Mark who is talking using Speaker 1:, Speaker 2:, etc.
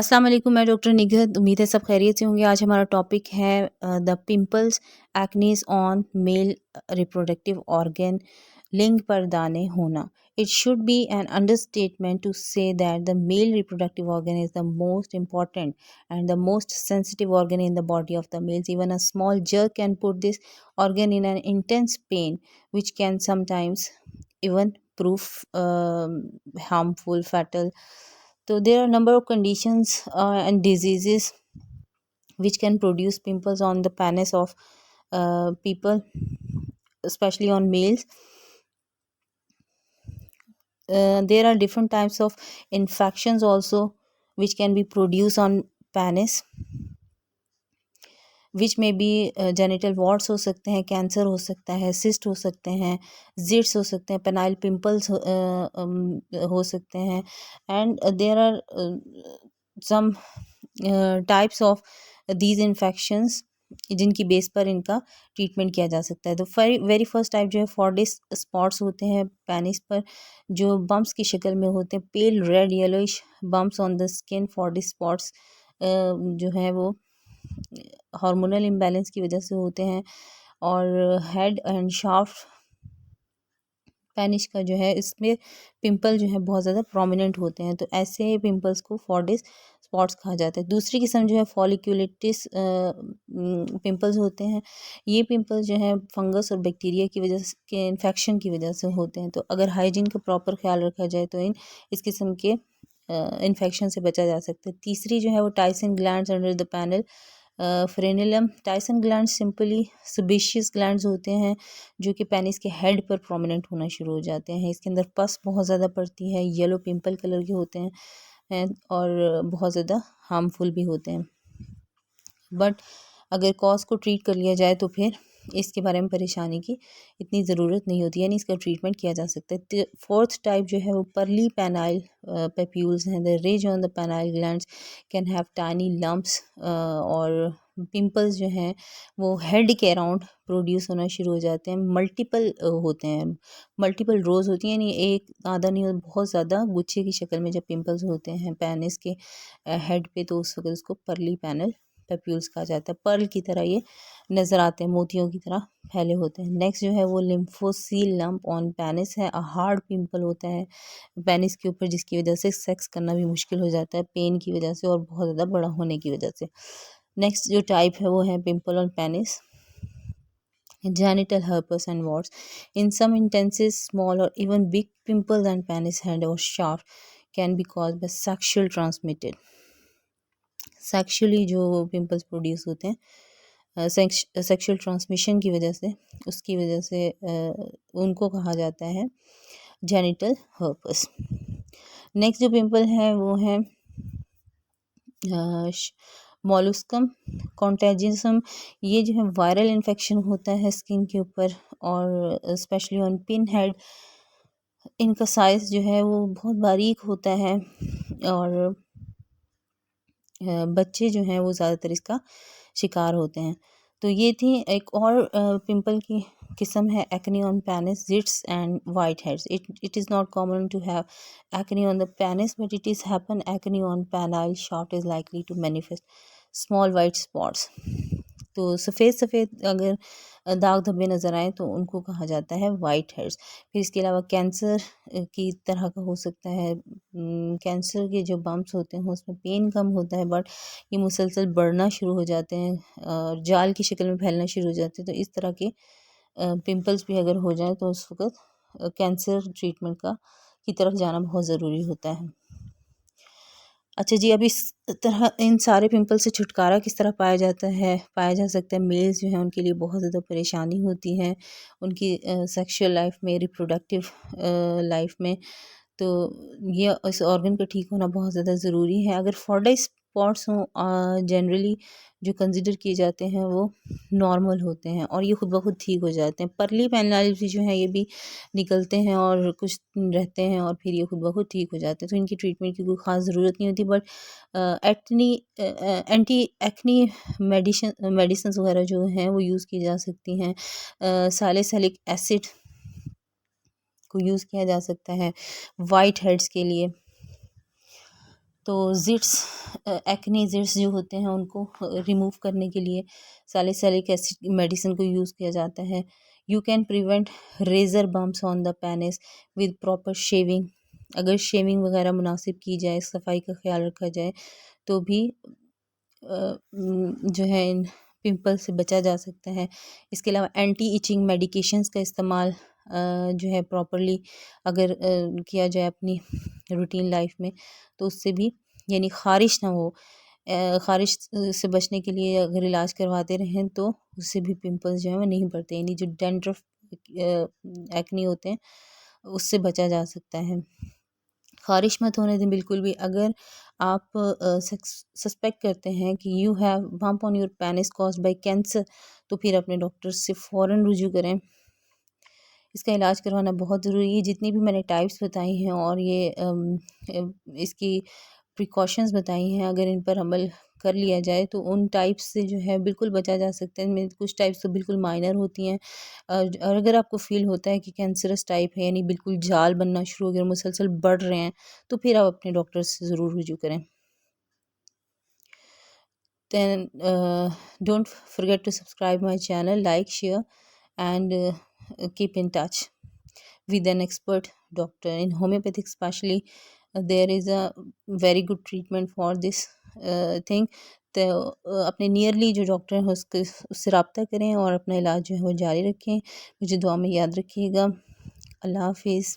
Speaker 1: अस्सलाम वालेकुम, मैं डॉक्टर निगहत। उम्मीद है सब खैरियत से होंगे। आज हमारा टॉपिक है the pimples acnes on male reproductive organ, लिंग पर दाने होना। It should be an understatement to say that the male reproductive organ is the most important and the most sensitive organ in the body of the males. Even a small jerk can put this organ in an intense pain, which can sometimes even prove harmful, fatal. So there are a number of conditions and diseases which can produce pimples on the penis of people, especially on males. There are different types of infections also which can be produced on penis, विच में B genital wards हो सकते हैं, cancer हो सकता है, cyst हो सकते हैं, जिट्स हो सकते हैं, पेनाइल पिंपल्स हो सकते हैं, and there are some types of these infections जिनकी बेस पर इनका ट्रीटमेंट किया जा सकता है। तो वेरी फर्स्ट टाइप जो है फॉर्डिस स्पॉट्स होते हैं पेनिस पर, जो बम्प्स की शक्ल में होते हैं, pale red yellowish bumps on the skin. Fordyce spots जो है वो हार्मोनल इम्बैलेंस की वजह से होते हैं, और हेड एंड शाफ्ट पेनिस का जो है इसमें पिंपल जो है बहुत ज़्यादा प्रोमिनेंट होते हैं, तो ऐसे पिंपल्स को फॉर्डिस स्पॉट्स कहा जाता है। दूसरी किस्म जो है फॉलिक्यूलिटिस पिंपल्स होते हैं। ये पिंपल्स जो है फंगस और बैक्टीरिया की वजह से के इन्फेक्शन की वजह से होते हैं, तो अगर हाइजीन का प्रॉपर ख्याल रखा जाए तो इस किस्म के इन्फेक्शन से बचा जा सकता है। तीसरी जो है वो Tyson glands under the penile frenulum. Tyson gland simply sebaceous glands होते हैं जो कि पेनिस के हेड पर प्रोमिनेंट होना शुरू हो जाते हैं। इसके अंदर पस बहुत ज़्यादा पड़ती है, येलो पिंपल कलर के होते हैं और बहुत ज़्यादा हार्मफुल भी होते हैं। बट अगर कॉज को ट्रीट कर लिया जाए तो फिर इसके बारे में परेशानी की इतनी ज़रूरत नहीं होती, यानी इसका ट्रीटमेंट किया जा सकता है। फोर्थ टाइप जो है वो परली पेनाइल पेप्यूल्स हैं। The ridge on the penile glands can have tiny lumps, और पिंपल्स जो हैं वो हेड के अराउंड प्रोड्यूस होना शुरू हो जाते हैं। मल्टीपल होते हैं, मल्टीपल रोज होती हैं, यानी एक आधा नहीं होता, बहुत ज़्यादा गुच्छे की शक्ल में जब पिंपल्स होते हैं पेनिस के हेड पे, तो उस वक्त उसको परली पैनल पेप्यूल्स कहा जाता है। पर्ल की तरह ये नज़र आते हैं, मोतियों की तरह फैले होते हैं। नेक्स्ट जो है वो लिम्फोसील लंप ऑन पेनिस है। हार्ड पिंपल होता है पेनिस के ऊपर, जिसकी वजह से सेक्स करना भी मुश्किल हो जाता है पेन की वजह से और बहुत ज़्यादा बड़ा होने की वजह से। नेक्स्ट जो टाइप है वो है pimple on penis genital herpes and warts. In some instances, small or even big pimples on penis head or shaft can be caused by sexual transmitted. Sexually जो पिंपल्स प्रोड्यूस होते हैं sexual transmission की वजह से, उसकी वजह से उनको कहा जाता है जेनिटल हर्पस। नेक्स्ट जो पिंपल है वो है मॉलुस्कम कॉन्टेजियसम। ये जो है वायरल इन्फेक्शन होता है स्किन के ऊपर, और स्पेशली ऑन पिन हेड। इनका साइज़ जो है वो बहुत बारीक होता है, और बच्चे जो हैं वो ज़्यादातर इसका शिकार होते हैं। तो ये थी एक और पिंपल की किस्म है acne on penis, zits and white heads. It is not common to have acne on the penis, but it is happen acne on penile shaft is likely to manifest small white spots. तो सफ़ेद सफ़ेद अगर दाग धब्बे नज़र आए तो उनको कहा जाता है वाइट हेड्स। फिर इसके अलावा कैंसर की तरह का हो सकता है। कैंसर के जो बम्प्स होते हैं उसमें पेन कम होता है, बट ये मुसलसल बढ़ना शुरू हो जाते हैं और जाल की शक्ल में फैलना शुरू हो जाते हैं। तो इस तरह के पिंपल्स भी अगर हो जाए तो उस वक्त कैंसर ट्रीटमेंट की तरफ जाना बहुत ज़रूरी होता है। अच्छा जी, अब इस तरह इन सारे पिंपल से छुटकारा किस तरह पाया जा सकता है। मेल्स जो हैं उनके लिए बहुत ज़्यादा परेशानी होती है उनकी सेक्सुअल लाइफ में, रिप्रोडक्टिव लाइफ में। तो ये इस ऑर्गन का ठीक होना बहुत ज़्यादा ज़रूरी है। अगर फॉर्डाइस स्पॉट्स हों जनरली जो कंसिडर किए जाते हैं वो नॉर्मल होते हैं और ये खुद ब खुद ठीक हो जाते हैं। परली पैनल्टी जो है ये भी निकलते हैं और कुछ रहते हैं और फिर ये खुद ब खुद ठीक हो जाते हैं, तो इनकी ट्रीटमेंट की कोई ख़ास ज़रूरत नहीं होती। बट एंटी एक्नी मेडिसिन वगैरह जो हैं वो यूज़ की जा सकती हैं। सैलिसिलिक एसिड को यूज़ किया जा सकता है वाइट हेड्स के लिए। तो ज़िट्स एक्ने ज़िट्स जो होते हैं उनको रिमूव करने के लिए सैलिसिलिक एसिड मेडिसिन को यूज़ किया जाता है। You can prevent razor bumps on the penis with proper shaving. अगर शेविंग वगैरह मुनासिब की जाए, सफाई का ख्याल रखा जाए, तो भी जो है इन पिंपल से बचा जा सकता है। इसके अलावा एंटी इचिंग मेडिकेशंस का इस्तेमाल जो है प्रॉपरली अगर किया जाए अपनी रूटीन लाइफ में, तो उससे भी यानी ख़ारिश ना हो। ख़ारिश से बचने के लिए अगर इलाज करवाते रहें तो उससे भी पिंपल्स जो हैं वो नहीं बढ़ते, यानी जो डैंड्रफ एक्ने होते हैं उससे बचा जा सकता है। ख़ारिश मत होने दें बिल्कुल भी। अगर आप सस्पेक्ट करते हैं कि you have bump on your penis caused by cancer, तो फिर अपने डॉक्टर से फ़ौरन रुजू करें। इसका इलाज करवाना बहुत ज़रूरी है। जितनी भी मैंने टाइप्स बताई हैं और ये इसकी प्रिकॉशंस बताई हैं, अगर इन पर अमल कर लिया जाए तो उन टाइप्स से जो है बिल्कुल बचा जा सकता है। इनमें कुछ टाइप्स तो बिल्कुल माइनर होती हैं। और अगर आपको फ़ील होता है कि कैंसरस टाइप है, यानी बिल्कुल जाल बनना शुरू हो गया, मुसलसल बढ़ रहे हैं, तो फिर आप अपने डॉक्टर से ज़रूर रुजू करें। Then don't forget to subscribe my channel, like, share, and keep in touch with an expert doctor in homeopathic especially. There is a very good treatment for this thing. तो अपने नियरली जो doctor हैं उससे रब्ता करें और अपना इलाज जो है वो जारी रखें। मुझे दुआ में याद रखिएगा। अल्लाह हाफिज़।